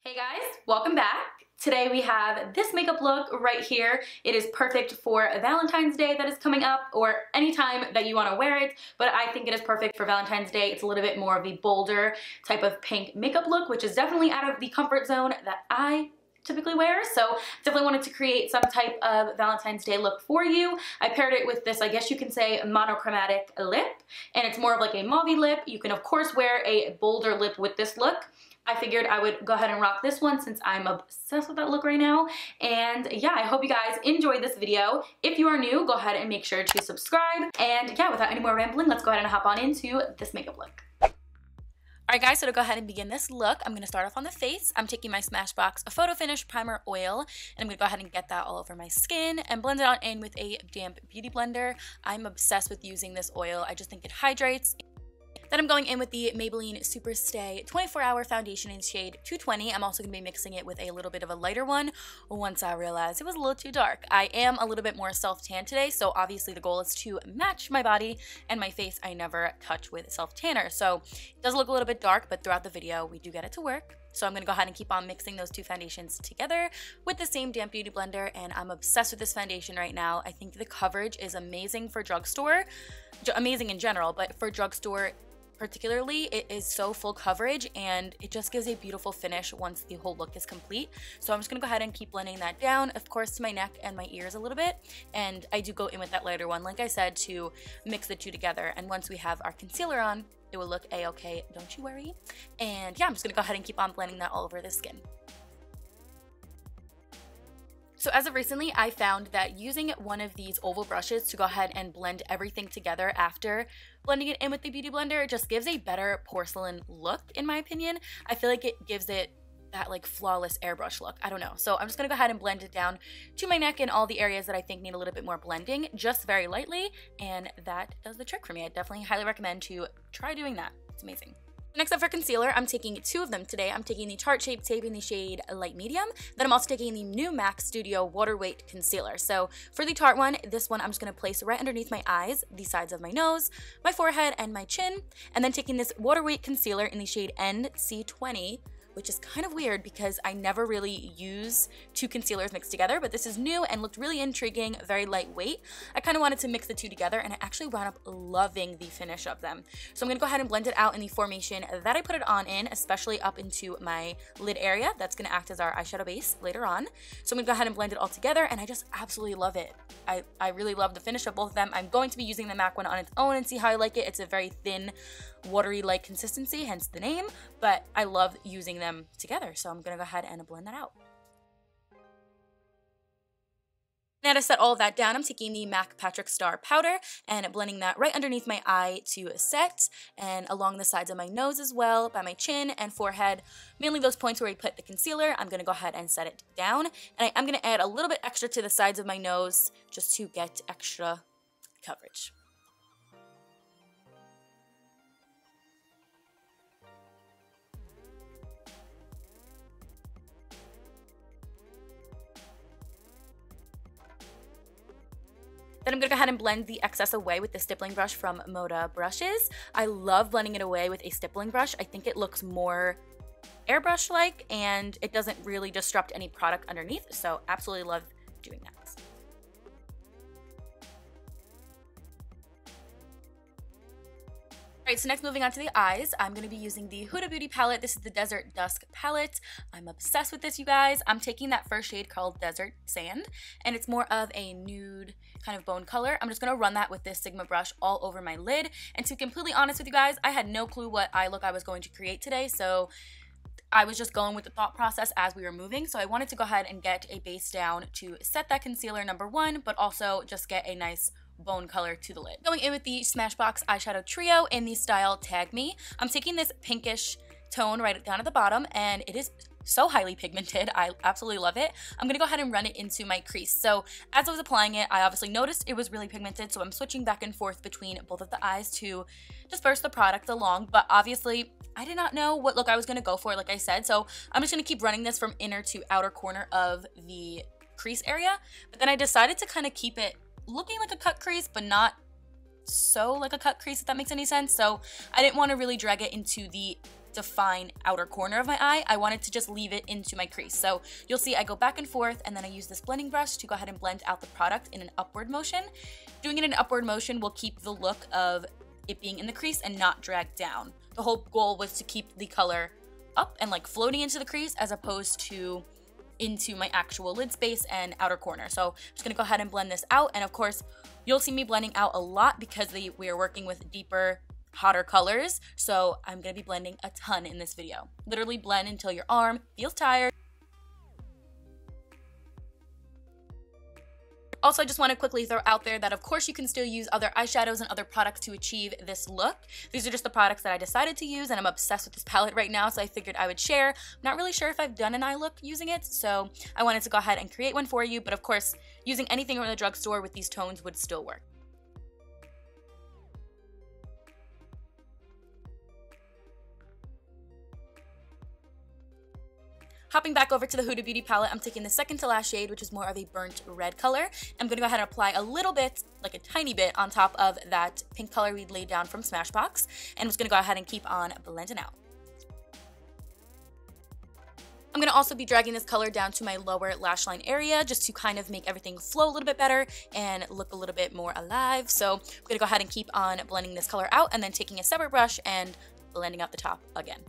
Hey guys, welcome back. Today we have this makeup look right here. It is perfect for Valentine's Day that is coming up, or anytime that you want to wear it, but I think it is perfect for Valentine's Day. It's a little bit more of the bolder type of pink makeup look, which is definitely out of the comfort zone that I typically wear, so definitely wanted to create some type of Valentine's Day look for you. I paired it with this, I guess you can say, monochromatic lip, and it's more of like a mauve lip. You can of course wear a bolder lip with this look. I figured I would go ahead and rock this one since I'm obsessed with that look right now. And yeah, I hope you guys enjoyed this video. If you are new, go ahead and make sure to subscribe. And yeah, without any more rambling, let's go ahead and hop on into this makeup look. Alright guys, so to go ahead and begin this look, I'm going to start off on the face. I'm taking my Smashbox Photo Finish Primer Oil, and I'm going to go ahead and get that all over my skin and blend it on in with a damp beauty blender. I'm obsessed with using this oil. I just think it hydrates. Then I'm going in with the Maybelline Super Stay 24-Hour Foundation in shade 220. I'm also going to be mixing it with a little bit of a lighter one once I realized it was a little too dark. I am a little bit more self-tan today, so obviously the goal is to match my body and my face. I never touch with self-tanner, so it does look a little bit dark, but throughout the video we do get it to work. So I'm going to go ahead and keep on mixing those two foundations together with the same damp beauty blender, and I'm obsessed with this foundation right now. I think the coverage is amazing for drugstore, amazing in general, but for drugstore particularly, it is so full coverage and it just gives a beautiful finish once the whole look is complete. So I'm just gonna go ahead and keep blending that down, of course, to my neck and my ears a little bit, and I do go in with that lighter one, like I said, to mix the two together. And once we have our concealer on, it will look a-okay, don't you worry. And yeah, I'm just gonna go ahead and keep on blending that all over the skin. So as of recently, I found that using one of these oval brushes to go ahead and blend everything together after blending it in with the beauty blender just gives a better porcelain look, in my opinion. I feel like it gives it that like flawless airbrush look. I don't know. So I'm just going to go ahead and blend it down to my neck and all the areas that I think need a little bit more blending, just very lightly, and that does the trick for me. I definitely highly recommend to try doing that. It's amazing. Next up for concealer, I'm taking two of them today. I'm taking the Tarte Shape Tape in the shade Light Medium. Then I'm also taking the new MAC Studio Waterweight Concealer. So for the Tarte one, this one I'm just going to place right underneath my eyes, the sides of my nose, my forehead, and my chin. And then taking this Waterweight Concealer in the shade NC20, which is kind of weird because I never really use two concealers mixed together, but this is new and looked really intriguing, very lightweight. I kind of wanted to mix the two together, and I actually wound up loving the finish of them. So I'm going to go ahead and blend it out in the formation that I put it on in, especially up into my lid area. That's going to act as our eyeshadow base later on. So I'm going to go ahead and blend it all together, and I just absolutely love it. I really love the finish of both of them. I'm going to be using the MAC one on its own and see how I like it. It's a very thin, watery-like consistency, hence the name, but I love using them together, so I'm gonna go ahead and blend that out. Now to set all of that down, I'm taking the MAC Patrick Star powder and blending that right underneath my eye to set, and along the sides of my nose as well, by my chin and forehead, mainly those points where we put the concealer. I'm gonna go ahead and set it down, and I'm gonna add a little bit extra to the sides of my nose just to get extra coverage. Then I'm going to go ahead and blend the excess away with the stippling brush from Moda Brushes. I love blending it away with a stippling brush. I think it looks more airbrush-like, and it doesn't really disrupt any product underneath, so absolutely love doing that. Alright, so next moving on to the eyes, I'm going to be using the Huda Beauty palette. This is the Desert Dusk palette. I'm obsessed with this, you guys. I'm taking that first shade called Desert Sand, and it's more of a nude kind of bone color. I'm just going to run that with this Sigma brush all over my lid, and to be completely honest with you guys, I had no clue what eye look I was going to create today, so I was just going with the thought process as we were moving. So I wanted to go ahead and get a base down to set that concealer number one, but also just get a nice bone color to the lid. Going in with the Smashbox eyeshadow trio in the style Tag Me. I'm taking this pinkish tone right down at the bottom, and it is so highly pigmented. I absolutely love it. I'm gonna go ahead and run it into my crease. So as I was applying it, I obviously noticed it was really pigmented, so I'm switching back and forth between both of the eyes to disperse the product along, but obviously I did not know what look I was gonna go for, like I said, so I'm just gonna keep running this from inner to outer corner of the crease area, but then I decided to kind of keep it looking like a cut crease, but not so like a cut crease, if that makes any sense. So I didn't want to really drag it into the define outer corner of my eye. I wanted to just leave it into my crease. So you'll see I go back and forth, and then I use this blending brush to go ahead and blend out the product in an upward motion. Doing it in an upward motion will keep the look of it being in the crease and not drag down. The whole goal was to keep the color up and like floating into the crease as opposed to into my actual lid space and outer corner. So I'm just gonna go ahead and blend this out, and of course you'll see me blending out a lot because we are working with deeper, hotter colors, so I'm gonna be blending a ton in this video. Literally blend until your arm feels tired. Also, I just want to quickly throw out there that of course you can still use other eyeshadows and other products to achieve this look. These are just the products that I decided to use, and I'm obsessed with this palette right now, so I figured I would share. I'm not really sure if I've done an eye look using it, so I wanted to go ahead and create one for you, but of course, using anything from the drugstore with these tones would still work. Hopping back over to the Huda Beauty palette, I'm taking the second to last shade, which is more of a burnt red color. I'm going to go ahead and apply a little bit, like a tiny bit, on top of that pink color we laid down from Smashbox. And I'm just going to go ahead and keep on blending out. I'm going to also be dragging this color down to my lower lash line area just to kind of make everything flow a little bit better and look a little bit more alive. So I'm going to go ahead and keep on blending this color out, and then taking a separate brush and blending out the top again.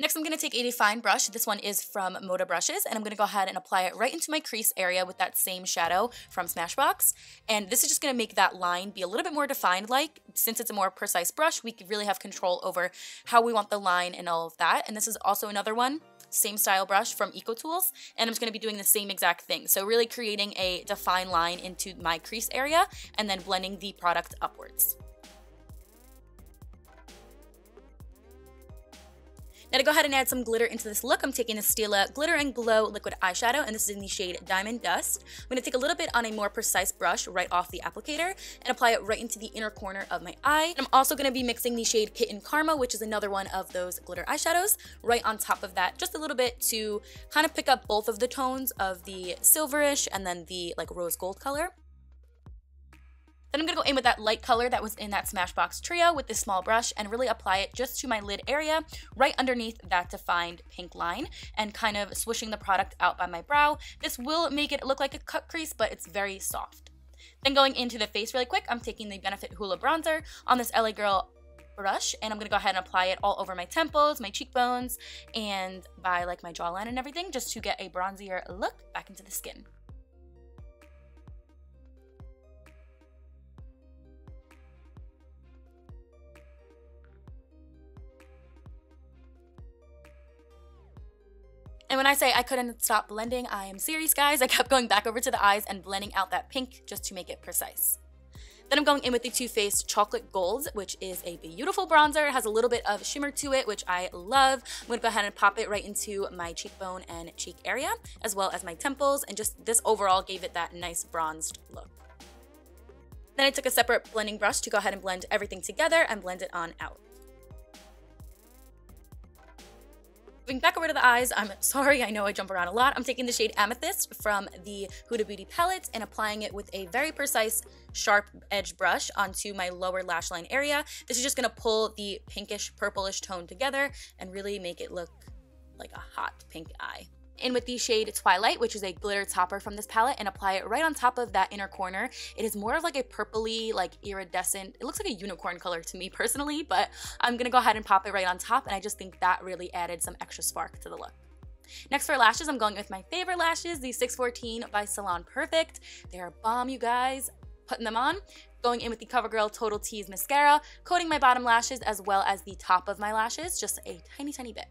Next, I'm going to take a define brush. This one is from Moda Brushes, and I'm going to go ahead and apply it right into my crease area with that same shadow from Smashbox. And this is just going to make that line be a little bit more defined. Like, since it's a more precise brush, we can really have control over how we want the line and all of that. And this is also another one, same style brush from EcoTools, and I'm just going to be doing the same exact thing. So really creating a defined line into my crease area and then blending the product upwards. Now to go ahead and add some glitter into this look, I'm taking the Stila Glitter and Glow Liquid Eyeshadow, and this is in the shade Diamond Dust. I'm going to take a little bit on a more precise brush right off the applicator and apply it right into the inner corner of my eye. And I'm also going to be mixing the shade Kitten Karma, which is another one of those glitter eyeshadows, right on top of that, just a little bit to kind of pick up both of the tones of the silverish and then the like rose gold color. Then I'm going to go in with that light color that was in that Smashbox trio with this small brush and really apply it just to my lid area, right underneath that defined pink line, and kind of swishing the product out by my brow. This will make it look like a cut crease, but it's very soft. Then going into the face really quick, I'm taking the Benefit Hoola bronzer on this LA Girl brush, and I'm going to go ahead and apply it all over my temples, my cheekbones, and by like my jawline and everything, just to get a bronzier look back into the skin. And when I say I couldn't stop blending, I am serious, guys. I kept going back over to the eyes and blending out that pink just to make it precise. Then I'm going in with the Too Faced Chocolate Gold, which is a beautiful bronzer. It has a little bit of shimmer to it, which I love. I'm going to go ahead and pop it right into my cheekbone and cheek area, as well as my temples, and just this overall gave it that nice bronzed look. Then I took a separate blending brush to go ahead and blend everything together and blend it on out. Moving back over to the eyes, I'm sorry, I know I jump around a lot. I'm taking the shade Amethyst from the Huda Beauty palette and applying it with a very precise, sharp edge brush onto my lower lash line area. This is just going to pull the pinkish, purplish tone together and really make it look like a hot pink eye. In with the shade Twilight, which is a glitter topper from this palette, and apply it right on top of that inner corner. It is more of like a purpley, like iridescent, it looks like a unicorn color to me personally, but I'm gonna go ahead and pop it right on top, and I just think that really added some extra spark to the look. Next for lashes, I'm going with my favorite lashes, the 614 by Salon Perfect. They are bomb, you guys. Putting them on. Going in with the Covergirl Total Tease mascara, coating my bottom lashes as well as the top of my lashes, just a tiny, tiny bit.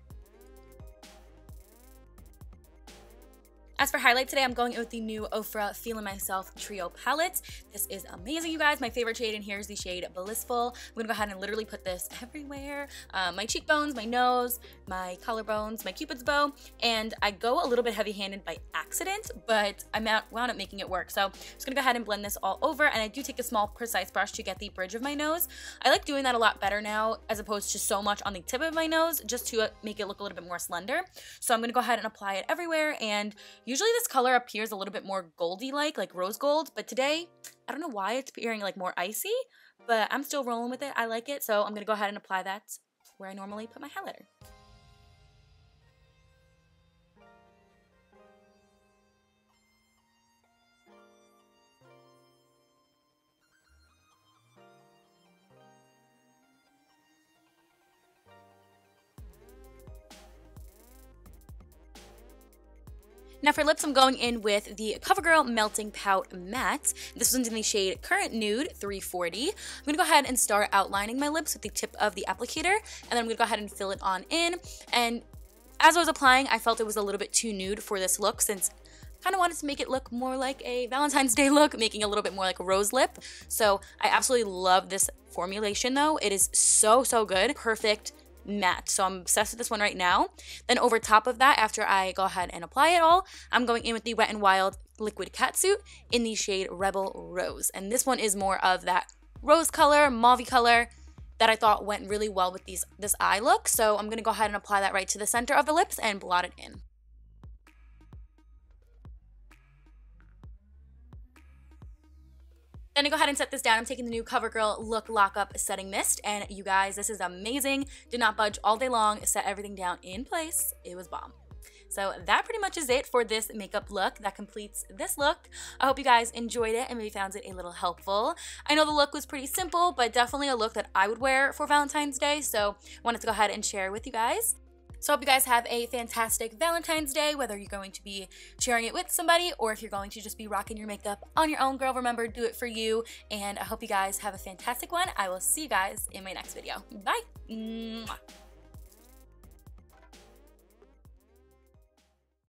As for highlight today, I'm going with the new Ofra Feelin Myself Trio palette. This is amazing, you guys. My favorite shade in here is the shade Blissful. I'm gonna go ahead and literally put this everywhere. My cheekbones, my nose, my collarbones, my cupid's bow, and I go a little bit heavy-handed by accident, but I wound up making it work. So I'm just gonna go ahead and blend this all over, and I do take a small, precise brush to get the bridge of my nose. I like doing that a lot better now, as opposed to so much on the tip of my nose, just to make it look a little bit more slender. So I'm gonna go ahead and apply it everywhere, and usually this color appears a little bit more goldy-like, like rose gold, but today, I don't know why it's appearing like more icy, but I'm still rolling with it. I like it, so I'm gonna go ahead and apply that where I normally put my highlighter. Now for lips, I'm going in with the Covergirl Melting Pout Matte. This one's in the shade Current Nude 340. I'm gonna go ahead and start outlining my lips with the tip of the applicator, and then I'm gonna go ahead and fill it on in. And as I was applying, I felt it was a little bit too nude for this look, since I kind of wanted to make it look more like a Valentine's Day look, making it a little bit more like a rose lip. So I absolutely love this formulation though. It is so, so good. Perfect matte. So I'm obsessed with this one right now. Then over top of that, after I go ahead and apply it all, I'm going in with the Wet n Wild Liquid Catsuit in the shade Rebel Rose. And this one is more of that rose color, mauve color that I thought went really well with this eye look. So I'm going to go ahead and apply that right to the center of the lips and blot it in. Then to go ahead and set this down, I'm taking the new CoverGirl Look Lockup Setting Mist, and you guys, this is amazing. Did not budge all day long, set everything down in place. It was bomb. So that pretty much is it for this makeup look. That completes this look. I hope you guys enjoyed it and maybe found it a little helpful. I know the look was pretty simple, but definitely a look that I would wear for Valentine's Day, so I wanted to go ahead and share with you guys. So I hope you guys have a fantastic Valentine's Day, whether you're going to be sharing it with somebody or if you're going to just be rocking your makeup on your own, girl. Remember, do it for you. And I hope you guys have a fantastic one. I will see you guys in my next video. Bye. Mwah.